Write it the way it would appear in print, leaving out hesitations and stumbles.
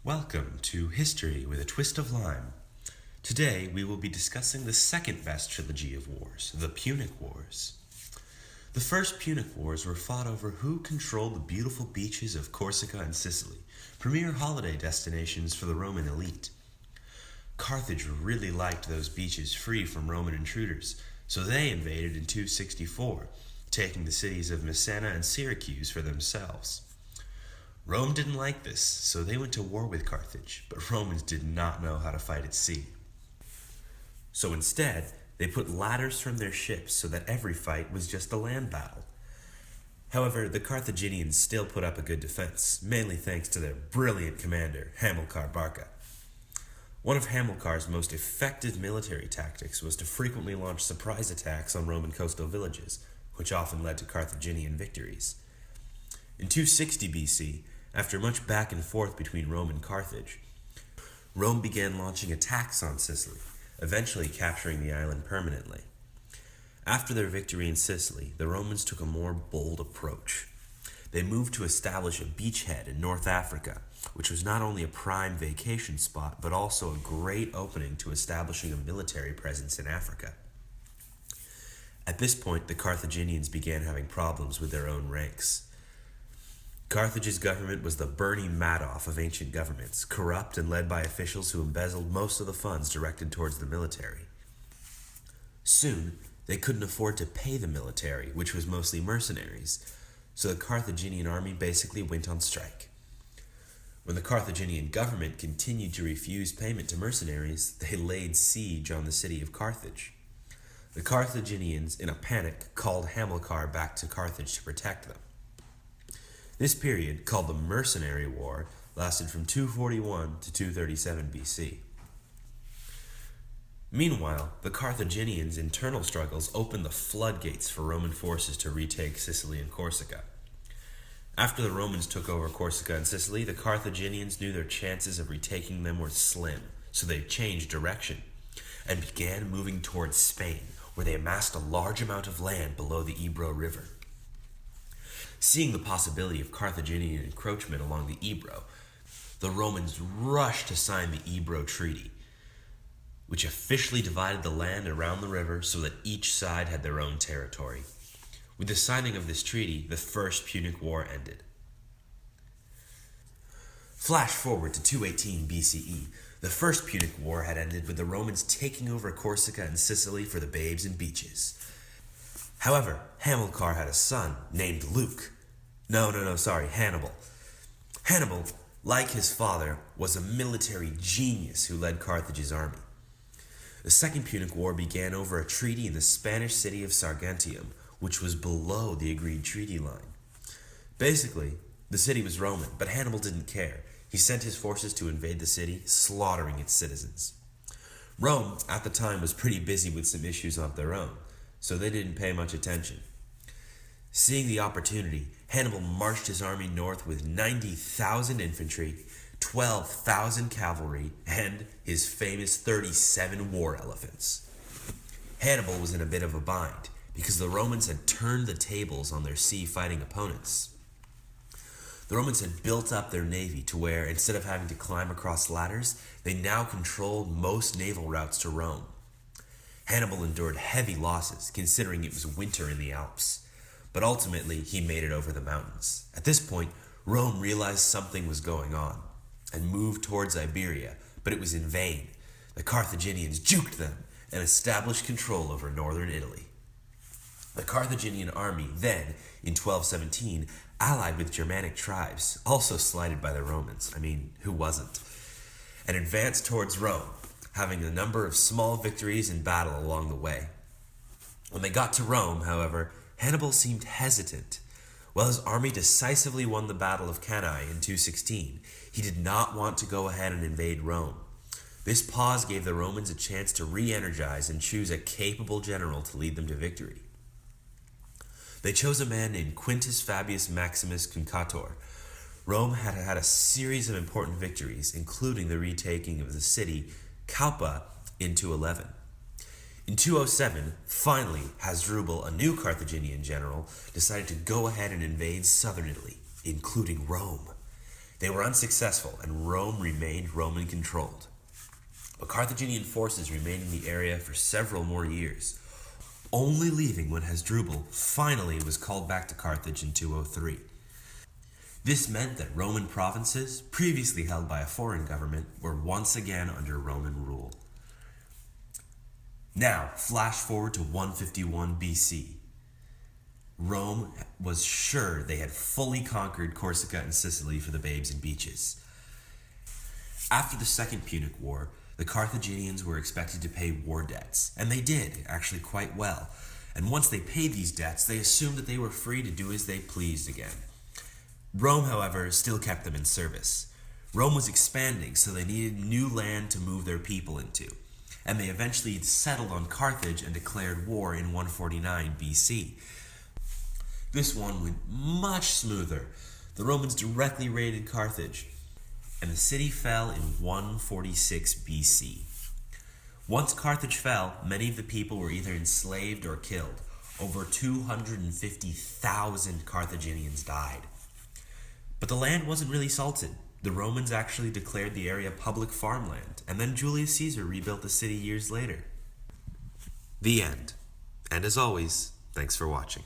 Welcome to History with a Twist of Lime. Today we will be discussing the second best trilogy of wars, the Punic Wars. The first Punic Wars were fought over who controlled the beautiful beaches of Corsica and Sicily, premier holiday destinations for the Roman elite. Carthage really liked those beaches free from Roman intruders, so they invaded in 264, taking the cities of Messana and Syracuse for themselves. Rome didn't like this, so they went to war with Carthage, but Romans did not know how to fight at sea. So instead, they put ladders from their ships so that every fight was just a land battle. However, the Carthaginians still put up a good defense, mainly thanks to their brilliant commander, Hamilcar Barca. One of Hamilcar's most effective military tactics was to frequently launch surprise attacks on Roman coastal villages, which often led to Carthaginian victories. In 260 BC, after much back and forth between Rome and Carthage, Rome began launching attacks on Sicily, eventually capturing the island permanently. After their victory in Sicily, the Romans took a more bold approach. They moved to establish a beachhead in North Africa, which was not only a prime vacation spot, but also a great opening to establishing a military presence in Africa. At this point, the Carthaginians began having problems with their own ranks. Carthage's government was the Bernie Madoff of ancient governments, corrupt and led by officials who embezzled most of the funds directed towards the military. Soon, they couldn't afford to pay the military, which was mostly mercenaries, so the Carthaginian army basically went on strike. When the Carthaginian government continued to refuse payment to mercenaries, they laid siege on the city of Carthage. The Carthaginians, in a panic, called Hamilcar back to Carthage to protect them. This period, called the Mercenary War, lasted from 241 to 237 BC. Meanwhile, the Carthaginians' internal struggles opened the floodgates for Roman forces to retake Sicily and Corsica. After the Romans took over Corsica and Sicily, the Carthaginians knew their chances of retaking them were slim, so they changed direction and began moving towards Spain, where they amassed a large amount of land below the Ebro River. Seeing the possibility of Carthaginian encroachment along the Ebro, the Romans rushed to sign the Ebro Treaty, which officially divided the land around the river so that each side had their own territory. With the signing of this treaty, the First Punic War ended. Flash forward to 218 BCE. The First Punic War had ended with the Romans taking over Corsica and Sicily for the babes and beaches. However, Hamilcar had a son named Hannibal. Hannibal, like his father, was a military genius who led Carthage's army. The Second Punic War began over a treaty in the Spanish city of Saguntium, which was below the agreed treaty line. Basically, the city was Roman, but Hannibal didn't care. He sent his forces to invade the city, slaughtering its citizens. Rome, at the time, was pretty busy with some issues of their own, so they didn't pay much attention. Seeing the opportunity, Hannibal marched his army north with 90,000 infantry, 12,000 cavalry, and his famous 37 war elephants. Hannibal was in a bit of a bind, because the Romans had turned the tables on their sea-fighting opponents. The Romans had built up their navy to where, instead of having to climb across ladders, they now controlled most naval routes to Rome. Hannibal endured heavy losses, considering it was winter in the Alps, but ultimately he made it over the mountains. At this point, Rome realized something was going on and moved towards Iberia, but it was in vain. The Carthaginians juked them and established control over northern Italy. The Carthaginian army then, in 1217, allied with Germanic tribes, also slighted by the Romans. Who wasn't? And advanced towards Rome, having a number of small victories in battle along the way. When they got to Rome, however, Hannibal seemed hesitant. While his army decisively won the Battle of Cannae in 216, he did not want to go ahead and invade Rome. This pause gave the Romans a chance to re-energize and choose a capable general to lead them to victory. They chose a man named Quintus Fabius Maximus Cunctator. Rome had had a series of important victories, including the retaking of the city Calpa in 211. In 207, finally, Hasdrubal, a new Carthaginian general, decided to go ahead and invade southern Italy, including Rome. They were unsuccessful, and Rome remained Roman-controlled. But Carthaginian forces remained in the area for several more years, only leaving when Hasdrubal finally was called back to Carthage in 203. This meant that Roman provinces, previously held by a foreign government, were once again under Roman rule. Now, flash forward to 151 BC. Rome was sure they had fully conquered Corsica and Sicily for the babes and beaches. After the Second Punic War, the Carthaginians were expected to pay war debts, and they did, actually quite well. And once they paid these debts, they assumed that they were free to do as they pleased again. Rome, however, still kept them in service. Rome was expanding, so they needed new land to move their people into, and they eventually settled on Carthage and declared war in 149 BC. This one went much smoother. The Romans directly raided Carthage, and the city fell in 146 BC. Once Carthage fell, many of the people were either enslaved or killed. Over 250,000 Carthaginians died. But the land wasn't really salted. The Romans actually declared the area public farmland, and then Julius Caesar rebuilt the city years later. The end. And as always, thanks for watching.